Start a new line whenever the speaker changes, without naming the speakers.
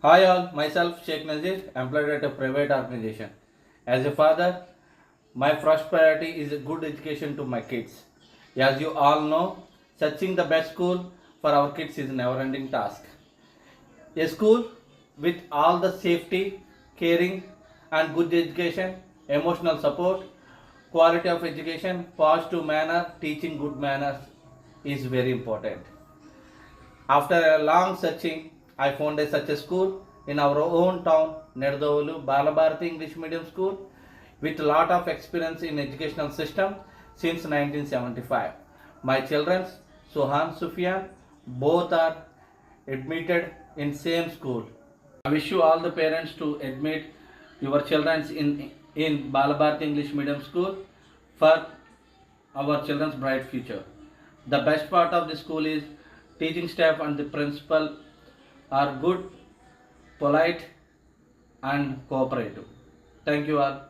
Hi all, myself Sheikh Nazir, employed at a private organization. As a father, my first priority is a good education to my kids. As you all know, searching the best school for our kids is a never-ending task. A school with all the safety, caring and good education, emotional support, quality of education, positive manner, teaching good manners is very important. After a long searching, I found such a school in our own town, Nerdovulu, Balabharati English Medium School, with a lot of experience in educational system since 1975. My children, Suhan Sufyan, both are admitted in same school. I wish you all the parents to admit your children in Balabharati English Medium School for our children's bright future. The best part of the school is teaching staff and the principal are good, polite and cooperative. Thank you all.